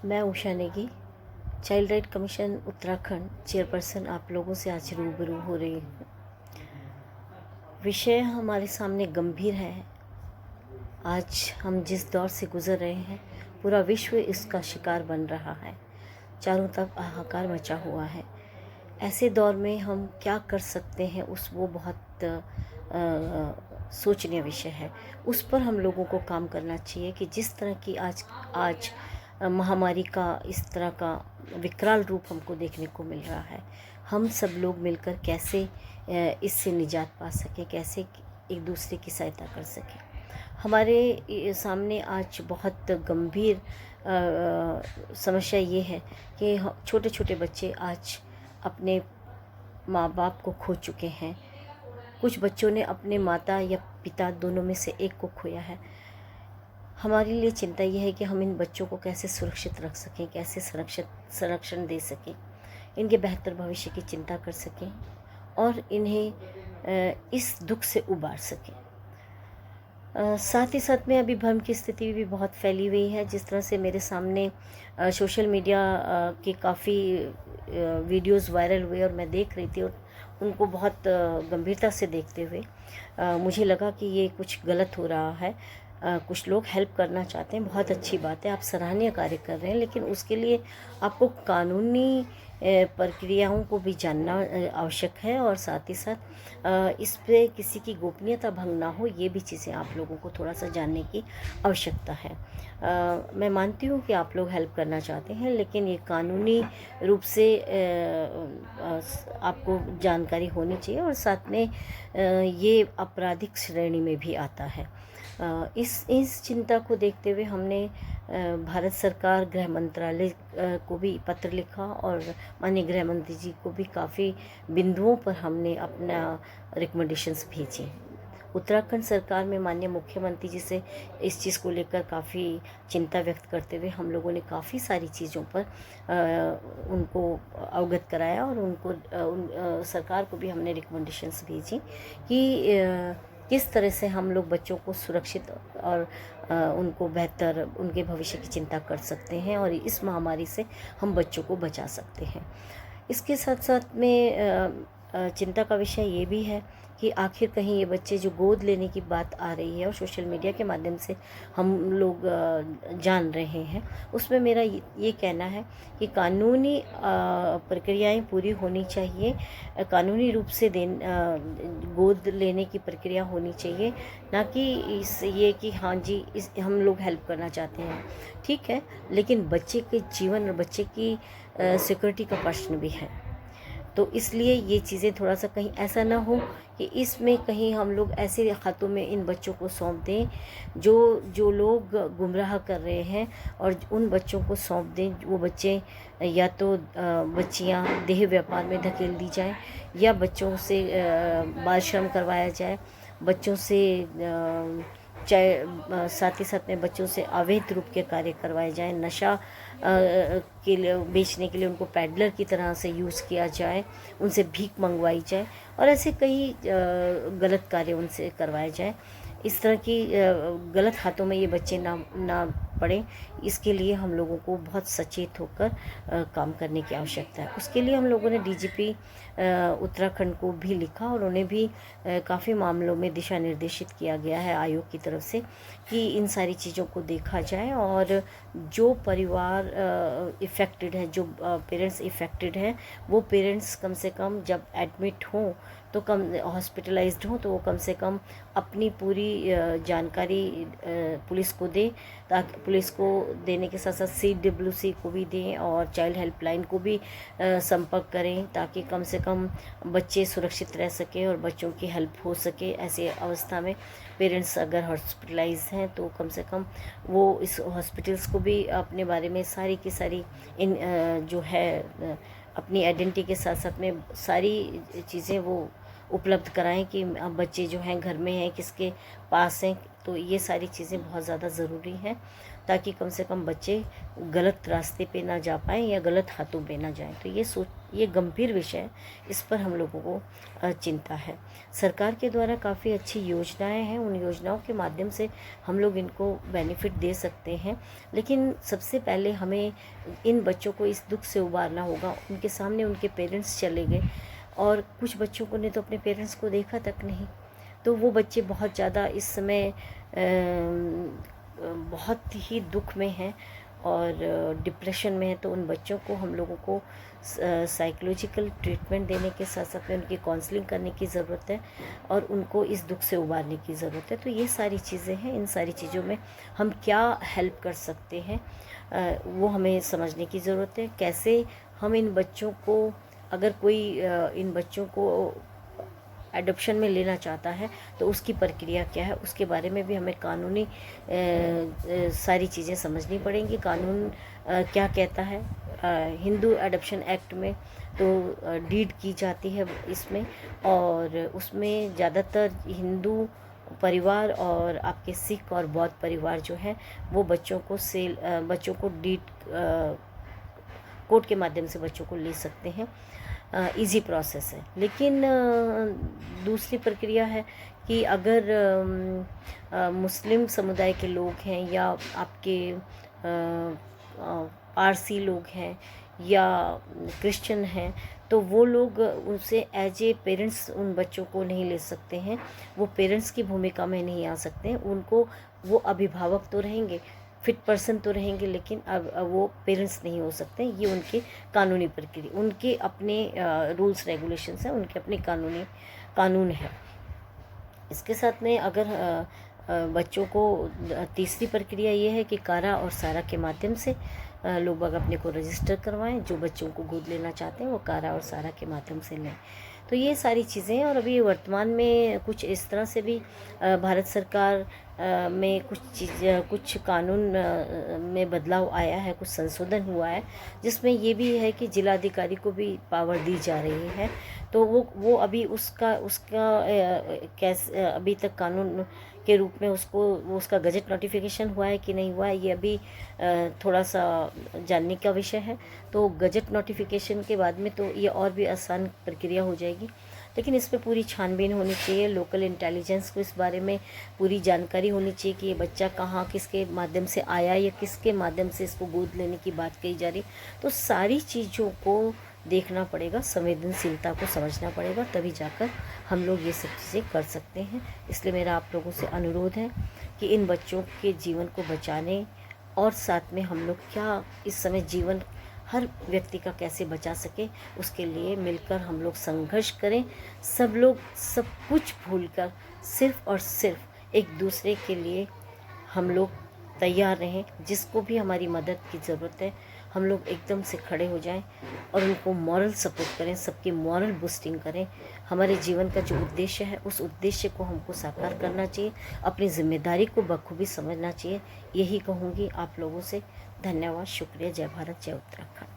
मैं Usha Negi, child right commission Uttarakhand chairperson आप लोगों से आज रूबरू हो रही हूँ। विषय हमारे सामने गंभीर है। आज हम जिस दौर से गुजर रहे हैं, पूरा विश्व इसका शिकार बन रहा है। चारों तरफ हाहाकार मचा हुआ है। ऐसे दौर में हम क्या कर सकते हैं, वो बहुत सोचनीय विषय है। उस पर हम लोगों को काम करना चाहिए कि जिस तरह की आज आज महामारी का इस तरह का विकराल रूप हमको देखने को मिल रहा है, हम सब लोग मिलकर कैसे इससे निजात पा सकें, कैसे एक दूसरे की सहायता कर सकें। हमारे सामने आज बहुत गंभीर समस्या ये है कि छोटे छोटे बच्चे आज अपने माँ बाप को खो चुके हैं। कुछ बच्चों ने अपने माता या पिता दोनों में से एक को खोया है। हमारे लिए चिंता यह है कि हम इन बच्चों को कैसे सुरक्षित रख सकें, कैसे संरक्षण दे सकें, इनके बेहतर भविष्य की चिंता कर सकें और इन्हें इस दुख से उबार सकें। साथ ही साथ में अभी भ्रम की स्थिति भी बहुत फैली हुई है। जिस तरह से मेरे सामने सोशल मीडिया के काफ़ी वीडियोस वायरल हुए और मैं देख रही थी और उनको बहुत गंभीरता से देखते हुए मुझे लगा कि ये कुछ गलत हो रहा है। कुछ लोग हेल्प करना चाहते हैं, बहुत अच्छी बात है, आप सराहनीय कार्य कर रहे हैं, लेकिन उसके लिए आपको कानूनी प्रक्रियाओं को भी जानना आवश्यक है और साथ ही साथ इस पे किसी की गोपनीयता भंग ना हो, ये भी चीज़ें आप लोगों को थोड़ा सा जानने की आवश्यकता है। मैं मानती हूँ कि आप लोग हेल्प करना चाहते हैं, लेकिन ये कानूनी रूप से आपको जानकारी होनी चाहिए और साथ में ये आपराधिक श्रेणी में भी आता है। इस चिंता को देखते हुए हमने भारत सरकार गृह मंत्रालय को भी पत्र लिखा और माननीय गृह मंत्री जी को भी काफ़ी बिंदुओं पर हमने अपना रिकमेंडेशंस भेजी। उत्तराखंड सरकार में माननीय मुख्यमंत्री जी से इस चीज़ को लेकर काफ़ी चिंता व्यक्त करते हुए हम लोगों ने काफ़ी सारी चीज़ों पर उनको अवगत कराया और सरकार को भी हमने रिकमेंडेशंस भेजी कि किस तरह से हम लोग बच्चों को सुरक्षित और उनको बेहतर उनके भविष्य की चिंता कर सकते हैं और इस महामारी से हम बच्चों को बचा सकते हैं। इसके साथ साथ में चिंता का विषय ये भी है कि आखिर कहीं ये बच्चे जो गोद लेने की बात आ रही है और सोशल मीडिया के माध्यम से हम लोग जान रहे हैं, उसमें मेरा ये कहना है कि कानूनी प्रक्रियाएं पूरी होनी चाहिए। कानूनी रूप से गोद लेने की प्रक्रिया होनी चाहिए, ना कि ये कि हाँ जी हम लोग हेल्प करना चाहते हैं, ठीक है, लेकिन बच्चे के जीवन और बच्चे की सिक्योरिटी का प्रश्न भी है। तो इसलिए ये चीज़ें थोड़ा सा कहीं ऐसा ना हो कि इसमें कहीं हम लोग ऐसे हाथों में इन बच्चों को सौंप दें जो लोग गुमराह कर रहे हैं और उन बच्चों को सौंप दें। वो बच्चे या तो बच्चियां देह व्यापार में धकेल दी जाए या बच्चों से बाल श्रम करवाया जाए, बच्चों से चाहे साथ ही साथ में बच्चों से अवैध रूप के कार्य करवाए जाएं, नशा के लिए बेचने के लिए उनको पैडलर की तरह से यूज़ किया जाए, उनसे भीख मंगवाई जाए और ऐसे कई गलत कार्य उनसे करवाए जाए। इस तरह की गलत हाथों में ये बच्चे ना पड़ें, इसके लिए हम लोगों को बहुत सचेत होकर काम करने की आवश्यकता है। उसके लिए हम लोगों ने डीजीपी उत्तराखंड को भी लिखा और उन्हें भी काफ़ी मामलों में दिशा निर्देशित किया गया है आयोग की तरफ से कि इन सारी चीज़ों को देखा जाए और जो परिवार इफ़ेक्टेड है, जो पेरेंट्स इफ़ेक्टेड हैं, वो पेरेंट्स कम से कम जब एडमिट हों तो कम हॉस्पिटलाइज्ड हों तो वो कम से कम अपनी पूरी जानकारी पुलिस को दें, ताकि पुलिस को देने के साथ साथ CWC को भी दें और चाइल्ड हेल्पलाइन को भी संपर्क करें, ताकि कम से कम बच्चे सुरक्षित रह सकें और बच्चों की हेल्प हो सके। ऐसे अवस्था में पेरेंट्स अगर हॉस्पिटलाइज हैं तो कम से कम वो इस हॉस्पिटल्स को भी अपने बारे में सारी की सारी जो है अपनी आइडेंटिटी के साथ साथ में सारी चीज़ें वो उपलब्ध कराएं कि अब बच्चे जो हैं घर में हैं, किसके पास हैं। तो ये सारी चीज़ें बहुत ज़्यादा ज़रूरी हैं ताकि कम से कम बच्चे गलत रास्ते पे ना जा पाएँ या गलत हाथों पे ना जाएं। तो ये सोच ये गंभीर विषय है, इस पर हम लोगों को चिंता है। सरकार के द्वारा काफ़ी अच्छी योजनाएं हैं, उन योजनाओं के माध्यम से हम लोग इनको बेनिफिट दे सकते हैं, लेकिन सबसे पहले हमें इन बच्चों को इस दुख से उबारना होगा। उनके सामने उनके पेरेंट्स चले गए और कुछ बच्चों को ने तो अपने पेरेंट्स को देखा तक नहीं, तो वो बच्चे बहुत ज़्यादा इस समय बहुत ही दुख में हैं और डिप्रेशन में है। तो उन बच्चों को हम लोगों को साइकोलॉजिकल ट्रीटमेंट देने के साथ साथ में उनकी काउंसलिंग करने की ज़रूरत है और उनको इस दुख से उबारने की ज़रूरत है। तो ये सारी चीज़ें हैं, इन सारी चीज़ों में हम क्या हेल्प कर सकते हैं वो हमें समझने की ज़रूरत है। कैसे हम इन बच्चों को, अगर कोई इन बच्चों को एडॉप्शन में लेना चाहता है तो उसकी प्रक्रिया क्या है, उसके बारे में भी हमें कानूनी सारी चीज़ें समझनी पड़ेंगी। कानून क्या कहता है, हिंदू एडॉप्शन एक्ट में तो डीड की जाती है इसमें, और उसमें ज़्यादातर हिंदू परिवार और आपके सिख और बौद्ध परिवार जो है वो बच्चों को डीड कोर्ट के माध्यम से बच्चों को ले सकते हैं। इजी प्रोसेस है। लेकिन दूसरी प्रक्रिया है कि अगर मुस्लिम समुदाय के लोग हैं या आपके पारसी लोग हैं या क्रिश्चियन हैं, तो वो लोग उनसे एज ए पेरेंट्स उन बच्चों को नहीं ले सकते हैं, वो पेरेंट्स की भूमिका में नहीं आ सकते हैं। उनको वो अभिभावक तो रहेंगे, फिट पर्सन तो रहेंगे, लेकिन अब वो पेरेंट्स नहीं हो सकते। ये उनके कानूनी प्रक्रिया, उनके अपने रूल्स रेगुलेशंस हैं, उनके अपने कानून है। इसके साथ में अगर बच्चों को तीसरी प्रक्रिया ये है कि कारा और सारा के माध्यम से लोग बाग अपने को रजिस्टर करवाएं। जो बच्चों को गोद लेना चाहते हैं वो कारा और सारा के माध्यम से लें। तो ये सारी चीज़ें हैं। और अभी वर्तमान में कुछ इस तरह से भी भारत सरकार में कुछ कानून में बदलाव आया है, कुछ संशोधन हुआ है, जिसमें ये भी है कि जिलाधिकारी को भी पावर दी जा रही है। तो वो अभी उसका कैसे अभी तक कानून के रूप में उसका गजट नोटिफिकेशन हुआ है कि नहीं हुआ है, ये अभी थोड़ा सा जानने का विषय है। तो गजट नोटिफिकेशन के बाद में तो ये और भी आसान प्रक्रिया हो जाएगी, लेकिन इस पर पूरी छानबीन होनी चाहिए। लोकल इंटेलिजेंस को इस बारे में पूरी जानकारी होनी चाहिए कि ये बच्चा कहाँ किसके माध्यम से आया या किसके माध्यम से इसको गोद लेने की बात कही जा रही। तो सारी चीज़ों को देखना पड़ेगा, संवेदनशीलता को समझना पड़ेगा, तभी जाकर हम लोग ये सब चीज़ें कर सकते हैं। इसलिए मेरा आप लोगों से अनुरोध है कि इन बच्चों के जीवन को बचाने और साथ में हम लोग क्या इस समय जीवन हर व्यक्ति का कैसे बचा सके, उसके लिए मिलकर हम लोग संघर्ष करें। सब लोग सब कुछ भूलकर सिर्फ़ और सिर्फ एक दूसरे के लिए हम लोग तैयार रहें। जिसको भी हमारी मदद की ज़रूरत है हम लोग एकदम से खड़े हो जाएं और उनको मॉरल सपोर्ट करें, सबकी मॉरल बूस्टिंग करें। हमारे जीवन का जो उद्देश्य है उस उद्देश्य को हमको साकार करना चाहिए, अपनी जिम्मेदारी को बखूबी समझना चाहिए। यही कहूँगी आप लोगों से। धन्यवाद, शुक्रिया। जय भारत, जय उत्तराखंड।